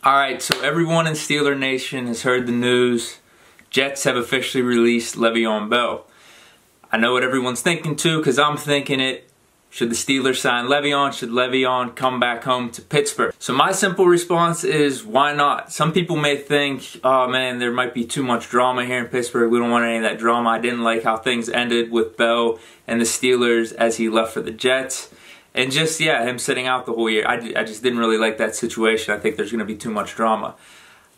Alright, so everyone in Steeler Nation has heard the news. Jets have officially released LeVeon Bell. I know what everyone's thinking too, because I'm thinking it. Should the Steelers sign LeVeon? Should LeVeon come back home to Pittsburgh? So my simple response is, why not? Some people may think, oh man, there might be too much drama here in Pittsburgh. We don't want any of that drama. I didn't like how things ended with Bell and the Steelers as he left for the Jets. And just, yeah, him sitting out the whole year. I just didn't really like that situation. I think there's going to be too much drama.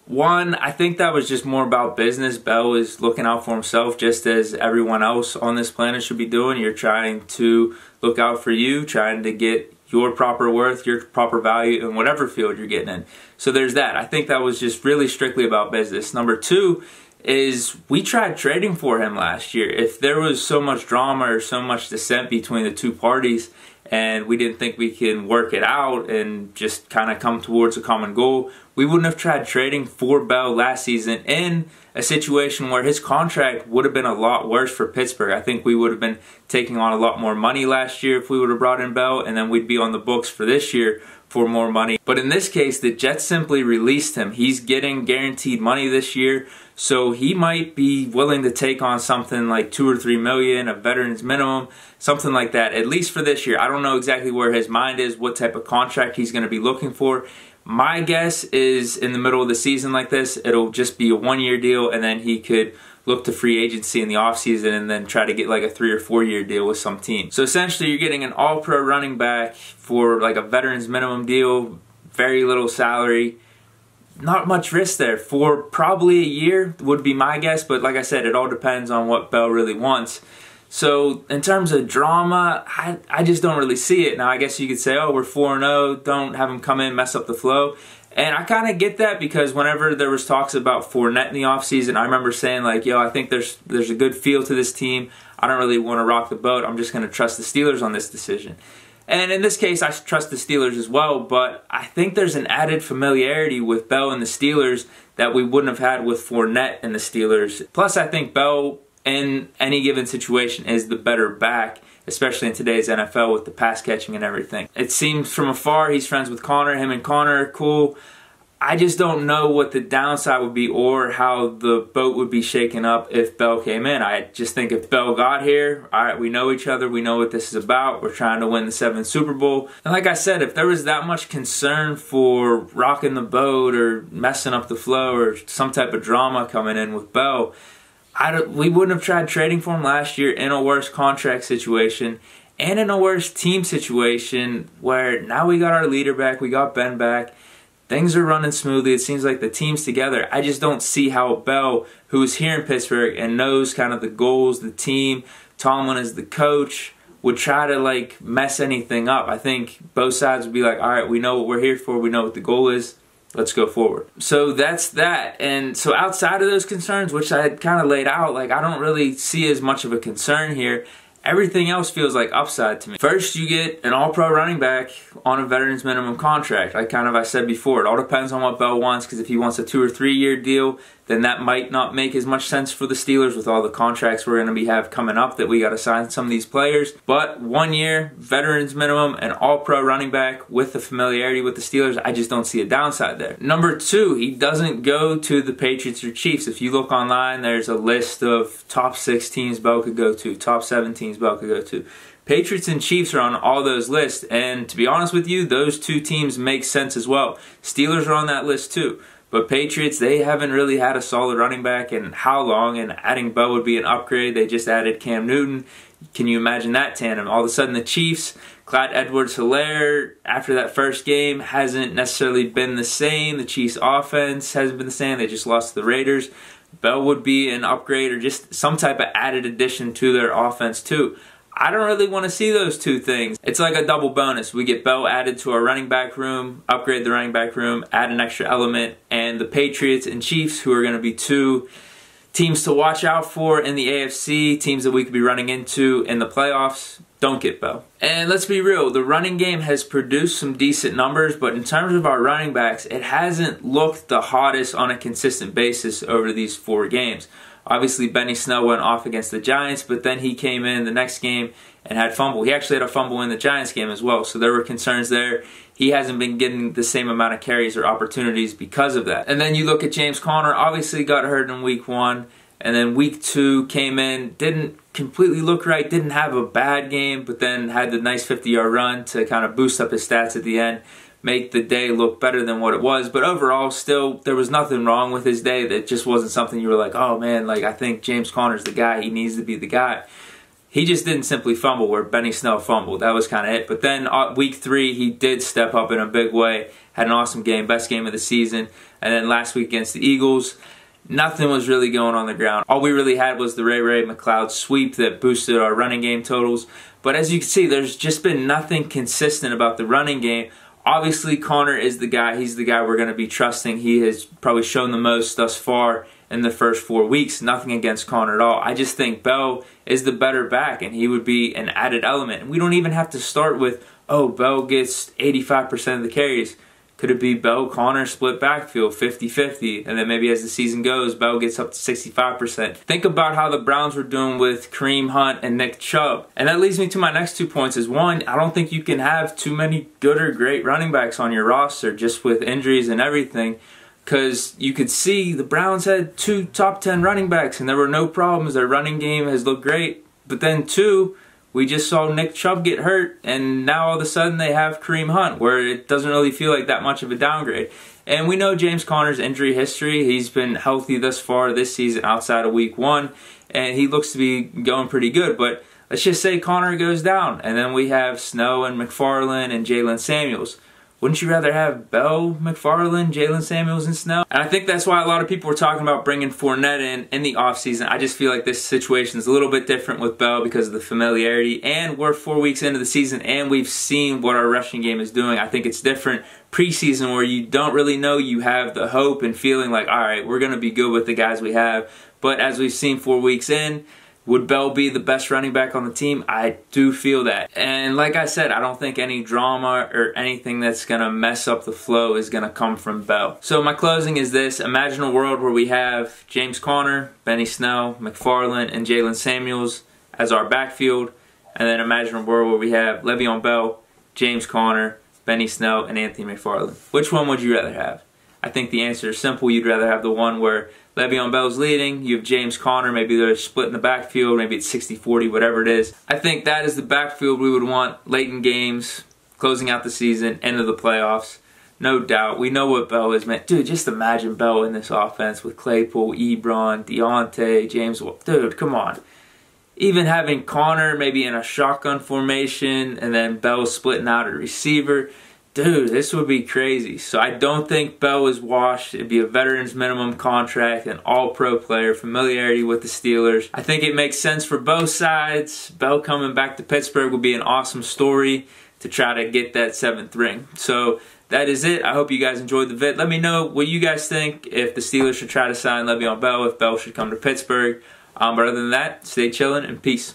One, I think that was just more about business. Bell is looking out for himself just as everyone else on this planet should be doing. You're trying to look out for you, trying to get your proper worth, your proper value in whatever field you're getting in. So there's that. I think that was just really strictly about business. Number two is we tried trading for him last year. If there was so much drama or so much dissent between the two parties and we didn't think we can work it out and just kind of come towards a common goal, we wouldn't have tried trading for Bell last season in a situation where his contract would have been a lot worse for Pittsburgh. I think we would have been taking on a lot more money last year if we would have brought in Bell, and then we'd be on the books for this year for more money. But in this case, the Jets simply released him. He's getting guaranteed money this year, so he might be willing to take on something like $2 or $3 million, a veteran's minimum, something like that, at least for this year. I don't know exactly where his mind is, what type of contract he's going to be looking for. My guess is in the middle of the season like this, it'll just be a one-year deal, and then he could look to free agency in the offseason and then try to get like a 3 or 4 year deal with some team. So essentially you're getting an all-pro running back for like a veteran's minimum deal, very little salary, not much risk there for probably a year would be my guess, but like I said, it all depends on what Bell really wants. So in terms of drama, I just don't really see it. Now I guess you could say, oh, we're 4-0, don't have him come in, mess up the flow. And I kind of get that, because whenever there was talks about Fournette in the offseason, I remember saying like, yo, I think there's a good feel to this team. I don't really want to rock the boat. I'm just going to trust the Steelers on this decision. And in this case, I trust the Steelers as well, but I think there's an added familiarity with Bell and the Steelers that we wouldn't have had with Fournette and the Steelers. Plus, I think Bell in any given situation is the better back, especially in today's NFL with the pass catching and everything. It seems from afar he's friends with Connor. Him and Connor are cool. I just don't know what the downside would be or how the boat would be shaken up if Bell came in. I just think if Bell got here, all right, we know each other, we know what this is about, we're trying to win the 7th Super Bowl. And like I said, if there was that much concern for rocking the boat or messing up the flow or some type of drama coming in with Bell, we wouldn't have tried trading for him last year in a worse contract situation and in a worse team situation where now we got our leader back, we got Ben back. Things are running smoothly. It seems like the team's together. I just don't see how Bell, who is here in Pittsburgh and knows kind of the goals, the team, Tomlin is the coach, would try to like mess anything up. I think both sides would be like, all right, we know what we're here for. We know what the goal is. Let's go forward. So that's that. And so outside of those concerns, which I had kind of laid out, like I don't really see as much of a concern here. Everything else feels like upside to me. First, you get an all-pro running back on a veteran's minimum contract. Like I said before, it all depends on what Bell wants, because if he wants a 2 or 3 year deal, then that might not make as much sense for the Steelers with all the contracts we're going to have coming up that we got to sign some of these players. But 1 year, veteran's minimum, an all-pro running back with the familiarity with the Steelers, I just don't see a downside there. Number two, he doesn't go to the Patriots or Chiefs. If you look online, there's a list of top 6 teams Bell could go to, top 7 teams Bell could go to. Patriots and Chiefs are on all those lists, and to be honest with you, those two teams make sense as well. Steelers are on that list too. But Patriots, they haven't really had a solid running back in how long, and adding Bell would be an upgrade. They just added Cam Newton. Can you imagine that tandem? All of a sudden the Chiefs, Clyde Edwards-Helaire, after that first game, hasn't necessarily been the same. The Chiefs' offense hasn't been the same. They just lost to the Raiders. Bell would be an upgrade or just some type of added addition to their offense too. I don't really want to see those two things. It's like a double bonus. We get Bell added to our running back room, upgrade the running back room, add an extra element, and the Patriots and Chiefs, who are going to be two teams to watch out for in the AFC, teams that we could be running into in the playoffs, don't get Bell. And let's be real, the running game has produced some decent numbers, but in terms of our running backs, it hasn't looked the hottest on a consistent basis over these 4 games. Obviously, Benny Snell went off against the Giants, but then he came in the next game and had fumble. He actually had a fumble in the Giants game as well, so there were concerns there. he hasn't been getting the same amount of carries or opportunities because of that. And then you look at James Conner, obviously got hurt in week 1, and then week 2 came in, didn't completely look right, didn't have a bad game, but then had the nice 50-yard run to kind of boost up his stats at the end, make the day look better than what it was. But overall, still, there was nothing wrong with his day. That just wasn't something you were like, oh man, like I think James Conner's the guy, he needs to be the guy. He just didn't simply fumble where Benny Snell fumbled. That was kind of it. But then week 3, he did step up in a big way. Had an awesome game, best game of the season. And then last week against the Eagles, nothing was really going on the ground. All we really had was the Ray McCloud sweep that boosted our running game totals. But as you can see, there's just been nothing consistent about the running game. Obviously, Conner is the guy. He's the guy we're going to be trusting. He has probably shown the most thus far in the first 4 weeks. Nothing against Conner at all. I just think Bell is the better back, and he would be an added element. And we don't even have to start with, oh, Bell gets 85% of the carries. Could it be Bell, Conner, split backfield, 50-50, and then maybe as the season goes, Bell gets up to 65%. Think about how the Browns were doing with Kareem Hunt and Nick Chubb. And that leads me to my next 2 points is, one, I don't think you can have too many good or great running backs on your roster just with injuries and everything, because you could see the Browns had 2 top 10 running backs and there were no problems. Their running game has looked great. But then 2, we just saw Nick Chubb get hurt, and now all of a sudden they have Kareem Hunt, where it doesn't really feel like that much of a downgrade. And we know James Conner's injury history. He's been healthy thus far this season outside of week 1, and he looks to be going pretty good. But let's just say Conner goes down, and then we have Snow and McFarland and Jalen Samuels. Wouldn't you rather have Bell, McFarland, Jalen Samuels, and Snow? And I think that's why a lot of people were talking about bringing Fournette in the offseason. I just feel like this situation is a little bit different with Bell because of the familiarity. And we're 4 weeks into the season, and we've seen what our rushing game is doing. I think it's different preseason where you don't really know. You have the hope and feeling like, all right, we're going to be good with the guys we have. But as we've seen 4 weeks in, would Bell be the best running back on the team? I do feel that. And like I said, I don't think any drama or anything that's going to mess up the flow is going to come from Bell. So my closing is this. Imagine a world where we have James Conner, Benny Snell, McFarland, and Jalen Samuels as our backfield. And then imagine a world where we have LeVeon Bell, James Conner, Benny Snell, and Anthony McFarland. Which one would you rather have? I think the answer is simple. You'd rather have the one where LeVeon Bell's leading, you have James Conner, maybe they're split in the backfield, maybe it's 60-40, whatever it is. I think that is the backfield we would want late in games, closing out the season, end of the playoffs. No doubt. We know what Bell is, man. Dude, just imagine Bell in this offense with Claypool, Ebron, Deontay, James. Dude, come on. Even having Conner maybe in a shotgun formation and then Bell splitting out a receiver. Dude, this would be crazy. So I don't think Bell is washed. It'd be a veteran's minimum contract, an all-pro player, familiarity with the Steelers. I think it makes sense for both sides. Bell coming back to Pittsburgh would be an awesome story to try to get that 7th ring. So that is it. I hope you guys enjoyed the vid. Let me know what you guys think, if the Steelers should try to sign LeVeon Bell, if Bell should come to Pittsburgh. But other than that, stay chillin' and peace.